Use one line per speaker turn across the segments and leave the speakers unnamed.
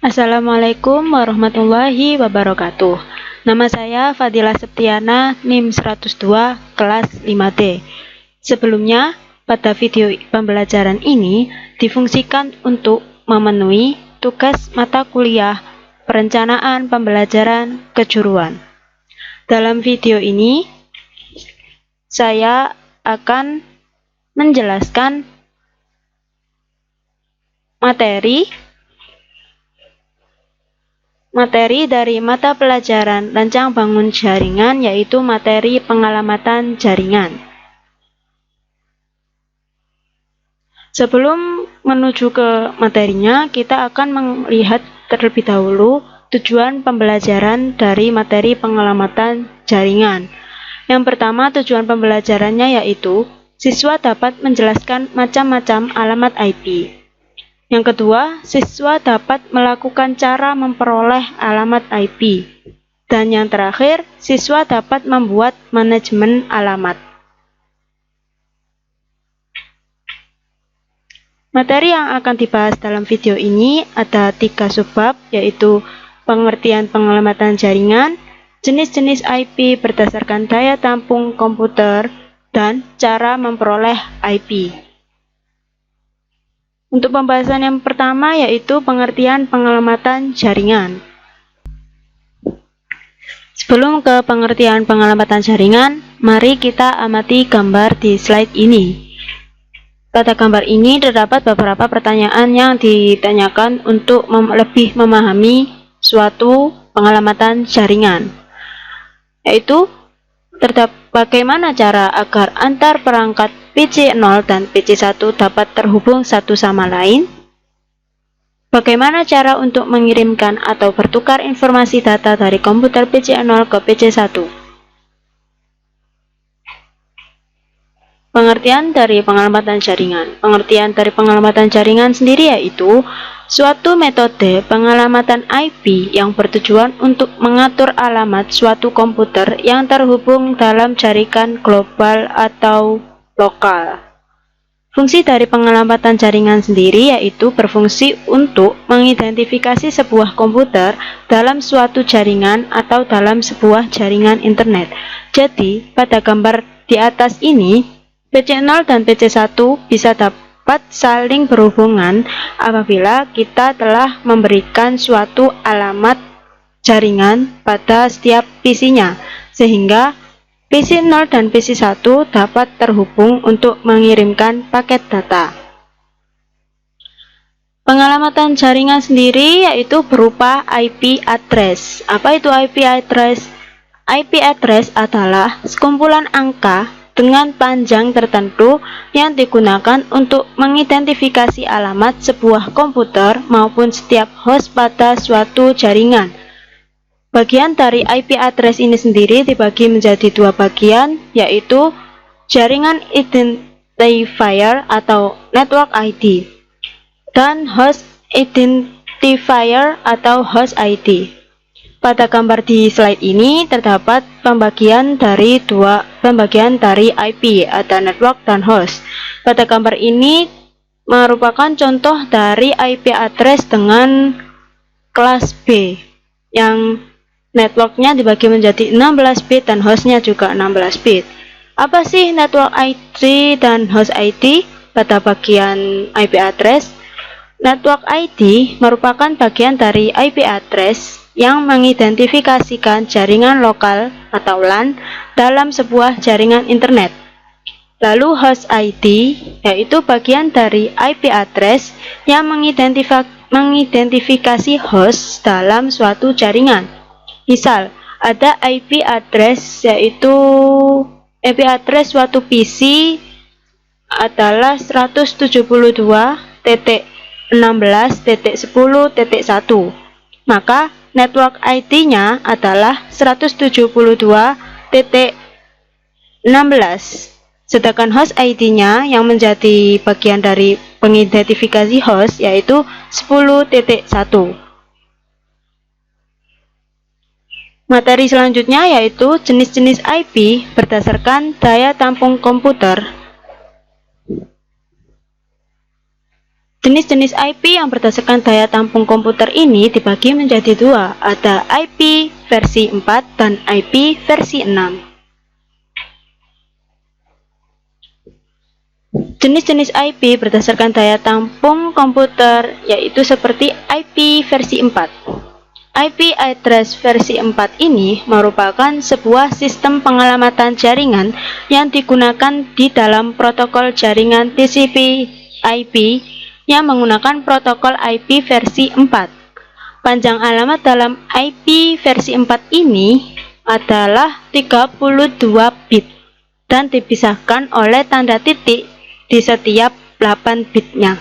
Assalamualaikum warahmatullahi wabarakatuh. Nama saya Fadila Septiana, NIM 102, kelas 5D. Sebelumnya, pada video pembelajaran ini difungsikan untuk memenuhi tugas mata kuliah Perencanaan Pembelajaran Kejuruan. Dalam video ini, saya akan menjelaskan materi dari mata pelajaran Rancang Bangun Jaringan, yaitu materi pengalamatan jaringan. Sebelum menuju ke materinya, kita akan melihat terlebih dahulu tujuan pembelajaran dari materi pengalamatan jaringan. Yang pertama, tujuan pembelajarannya yaitu siswa dapat menjelaskan macam-macam alamat IP. Yang kedua, siswa dapat melakukan cara memperoleh alamat IP. Dan yang terakhir, siswa dapat membuat manajemen alamat. Materi yang akan dibahas dalam video ini ada 3 subbab, yaitu pengertian pengalamatan jaringan, jenis-jenis IP berdasarkan daya tampung komputer, dan cara memperoleh IP. Untuk pembahasan yang pertama yaitu pengertian pengalamatan jaringan. Sebelum ke pengertian pengalamatan jaringan, mari kita amati gambar di slide ini. Pada gambar ini terdapat beberapa pertanyaan yang ditanyakan untuk lebih memahami suatu pengalamatan jaringan, yaitu bagaimana cara agar antar perangkat PC0 dan PC1 dapat terhubung satu sama lain? Bagaimana cara untuk mengirimkan atau bertukar informasi data dari komputer PC0 ke PC1? Pengertian dari pengalamatan jaringan. Pengertian dari pengalamatan jaringan sendiri yaitu suatu metode pengalamatan IP yang bertujuan untuk mengatur alamat suatu komputer yang terhubung dalam jaringan global atau lokal. Fungsi dari pengalamatan jaringan sendiri yaitu berfungsi untuk mengidentifikasi sebuah komputer dalam suatu jaringan atau dalam sebuah jaringan internet. Jadi, pada gambar di atas ini, PC0 dan PC1 bisa dapat saling berhubungan apabila kita telah memberikan suatu alamat jaringan pada setiap PC-nya, sehingga PC0 dan PC1 dapat terhubung untuk mengirimkan paket data. Pengalamatan jaringan sendiri yaitu berupa IP address. Apa itu IP address? IP address adalah sekumpulan angka dengan panjang tertentu yang digunakan untuk mengidentifikasi alamat sebuah komputer maupun setiap host pada suatu jaringan. Bagian dari IP address ini sendiri dibagi menjadi 2 bagian, yaitu jaringan identifier atau network ID dan host identifier atau host ID. Pada gambar di slide ini terdapat pembagian dari IP, ada network dan host. Pada gambar ini merupakan contoh dari IP address dengan kelas B, yang networknya dibagi menjadi 16 bit dan hostnya juga 16 bit. Apa sih network ID dan host ID? Pada bagian IP address, network ID merupakan bagian dari IP address yang mengidentifikasikan jaringan lokal atau LAN dalam sebuah jaringan internet. Lalu host ID yaitu bagian dari IP address yang mengidentifikasi host dalam suatu jaringan. Misal, ada IP address yaitu IP address suatu PC adalah 172.16.10.1. Maka network ID-nya adalah 172.16, sedangkan host ID-nya yang menjadi bagian dari pengidentifikasi host yaitu 10.1. Materi selanjutnya yaitu jenis-jenis IP berdasarkan daya tampung komputer. Jenis-jenis IP yang berdasarkan daya tampung komputer ini dibagi menjadi dua, ada IP versi 4 dan IP versi 6. Jenis-jenis IP berdasarkan daya tampung komputer yaitu seperti IP versi 4. IP address versi 4 ini merupakan sebuah sistem pengelamatan jaringan yang digunakan di dalam protokol jaringan TCP/IP yang menggunakan protokol IP versi 4. Panjang alamat dalam IP versi 4 ini adalah 32 bit dan dipisahkan oleh tanda titik di setiap 8 bitnya.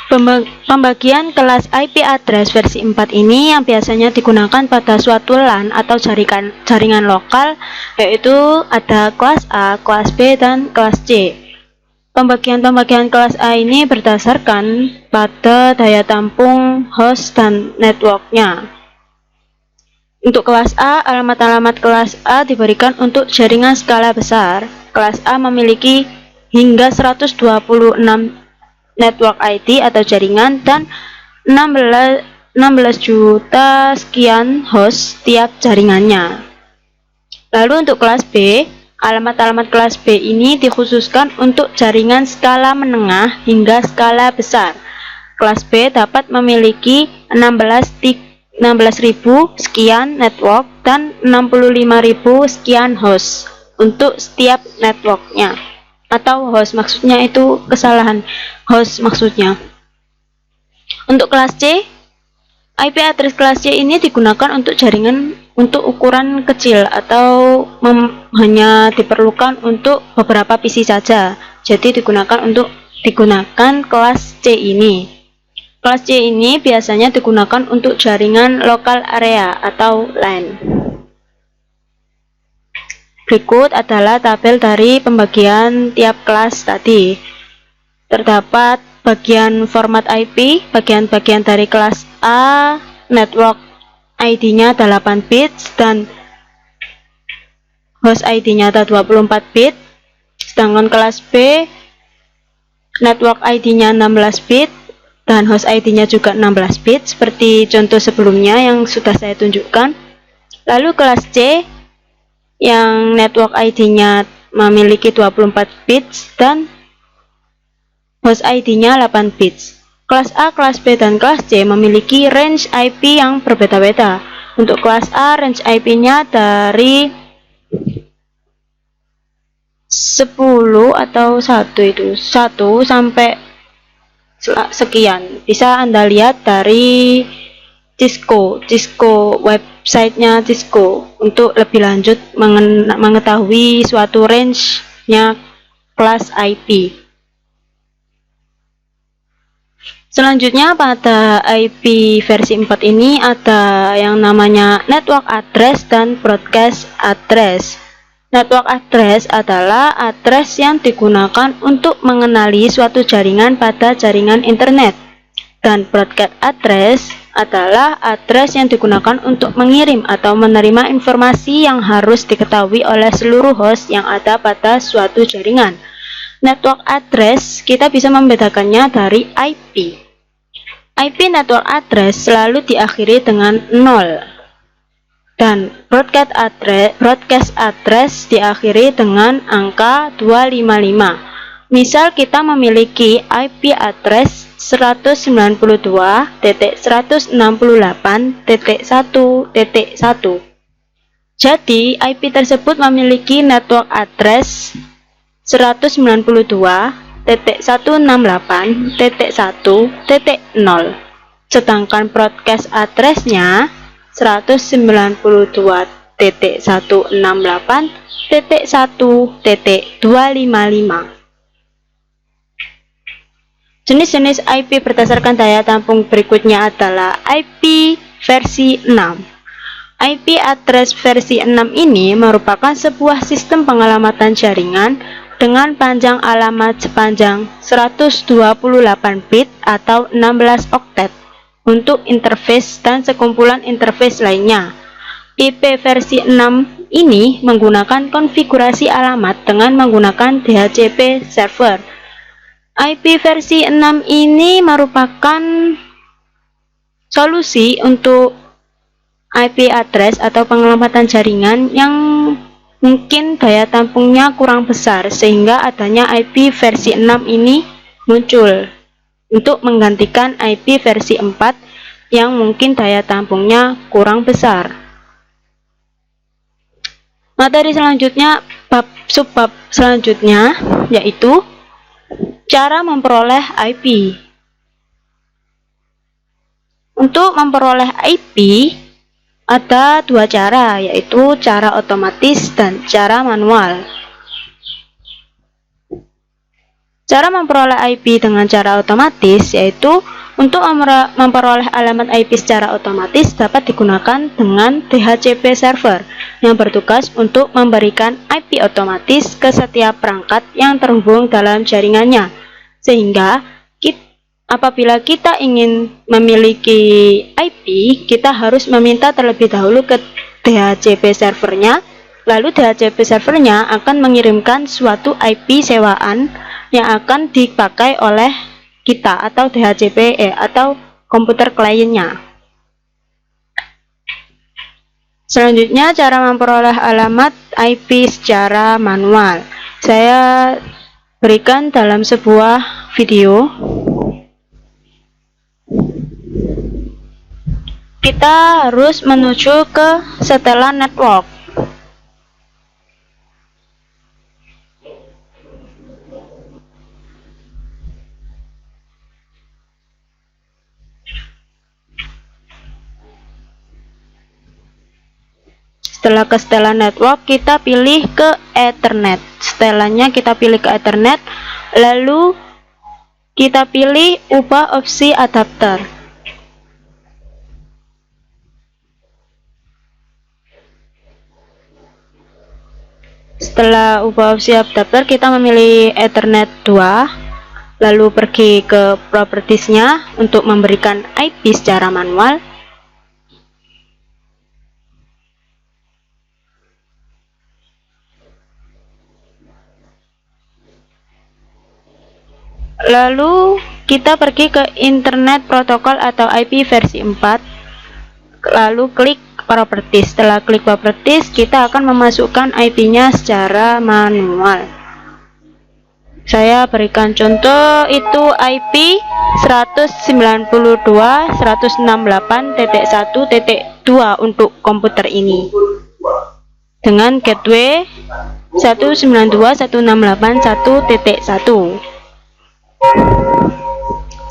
Pembagian kelas IP address versi 4 ini yang biasanya digunakan pada suatu LAN atau jaringan lokal, yaitu ada kelas A, kelas B, dan kelas C. Pembagian kelas A ini berdasarkan pada daya tampung host dan networknya. Untuk kelas A, alamat-alamat kelas A diberikan untuk jaringan skala besar. Kelas A memiliki hingga 126 network ID atau jaringan dan 16 juta sekian host tiap jaringannya. Lalu untuk kelas B, alamat-alamat kelas B ini dikhususkan untuk jaringan skala menengah hingga skala besar. Kelas B dapat memiliki 16.000 sekian network dan 65.000 sekian host untuk setiap networknya. Atau host maksudnya itu kesalahan, host maksudnya. Untuk kelas C, IP address kelas C ini digunakan untuk jaringan untuk ukuran kecil atau hanya diperlukan untuk beberapa PC saja. Jadi digunakan kelas C ini. Kelas C ini biasanya digunakan untuk jaringan local area atau LAN. Berikut adalah tabel dari pembagian tiap kelas tadi. Terdapat bagian format IP, bagian-bagian dari kelas A, network ID-nya 8 bits dan host ID-nya 24 bit. Sedangkan kelas B, network ID-nya 16 bit dan host ID-nya juga 16 bit seperti contoh sebelumnya yang sudah saya tunjukkan. Lalu kelas C yang network ID-nya memiliki 24 bits dan host ID-nya 8 bits. Kelas A, kelas B, dan kelas C memiliki range IP yang berbeda-beda. Untuk kelas A, range IP-nya dari 10 atau 1 sampai sekian. Bisa Anda lihat dari Cisco websitenya Cisco untuk lebih lanjut mengetahui suatu range-nya kelas IP. Selanjutnya pada IP versi 4 ini ada yang namanya network address dan broadcast address. Network address adalah address yang digunakan untuk mengenali suatu jaringan pada jaringan internet. Dan broadcast address adalah address yang digunakan untuk mengirim atau menerima informasi yang harus diketahui oleh seluruh host yang ada pada suatu jaringan. Network address kita bisa membedakannya dari IP. IP network address selalu diakhiri dengan 0 dan broadcast address diakhiri dengan angka 255. Misal kita memiliki IP address 192.168.1.1. Jadi IP tersebut memiliki network address 192.168.1.0, sedangkan broadcast address-nya 192.168.1.255. Jenis-jenis IP berdasarkan daya tampung berikutnya adalah IP versi 6. IP address versi 6 ini merupakan sebuah sistem pengelamatan jaringan dengan panjang alamat sepanjang 128 bit atau 16 oktet untuk interface dan sekumpulan interface lainnya. IP versi 6 ini menggunakan konfigurasi alamat dengan menggunakan DHCP server. IP versi 6 ini merupakan solusi untuk IP address atau penyelamatan jaringan yang mungkin daya tampungnya kurang besar, sehingga adanya IP versi 6 ini muncul untuk menggantikan IP versi 4 yang mungkin daya tampungnya kurang besar. Materi selanjutnya, subbab selanjutnya yaitu cara memperoleh IP. Untuk memperoleh IP ada dua cara, yaitu cara otomatis dan cara manual. Cara memperoleh IP dengan cara otomatis yaitu untuk memperoleh alamat IP secara otomatis dapat digunakan dengan DHCP server yang bertugas untuk memberikan IP otomatis ke setiap perangkat yang terhubung dalam jaringannya. Sehingga apabila kita ingin memiliki IP, kita harus meminta terlebih dahulu ke DHCP servernya, lalu DHCP servernya akan mengirimkan suatu IP sewaan yang akan dipakai oleh kita atau DHCP atau komputer kliennya. Selanjutnya, cara memperoleh alamat IP secara manual. Saya berikan dalam sebuah video. Kita harus menuju ke setelan network. Setelah ke setelan network, kita pilih ke Ethernet. Setelannya kita pilih ke Ethernet, lalu kita pilih ubah opsi adapter. Setelah ubah opsi adapter, kita memilih Ethernet 2, lalu pergi ke propertiesnya untuk memberikan IP secara manual. Lalu kita pergi ke Internet Protocol atau IP versi 4, lalu klik properties. Setelah klik properties, kita akan memasukkan IP-nya secara manual. Saya berikan contoh, itu IP 192.168.1.2 untuk komputer ini dengan gateway 192.168.1.1.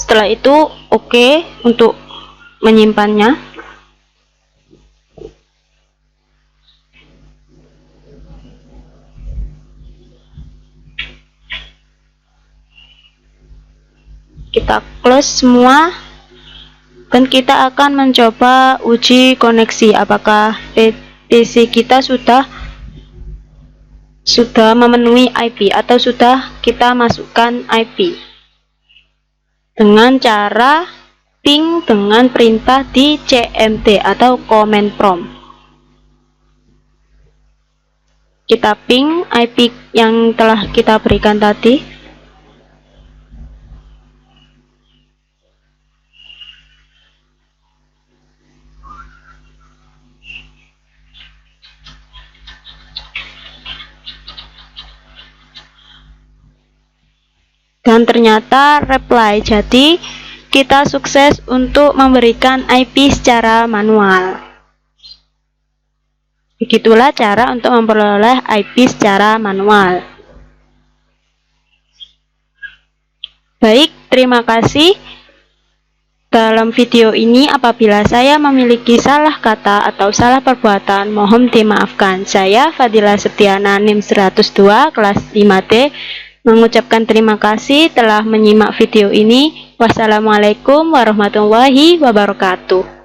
Setelah itu oke untuk menyimpannya. Kita close semua dan kita akan mencoba uji koneksi apakah PC kita sudah memenuhi IP atau sudah kita masukkan IP dengan cara ping dengan perintah di CMD atau command prompt. Kita ping IP yang telah kita berikan tadi. Dan ternyata reply, jadi kita sukses untuk memberikan IP secara manual. Begitulah cara untuk memperoleh IP secara manual. Baik, terima kasih. Dalam video ini apabila saya memiliki salah kata atau salah perbuatan, mohon dimaafkan. Saya Fadila Septiana NIM 102 kelas 5D mengucapkan terima kasih telah menyimak video ini. Wassalamualaikum warahmatullahi wabarakatuh.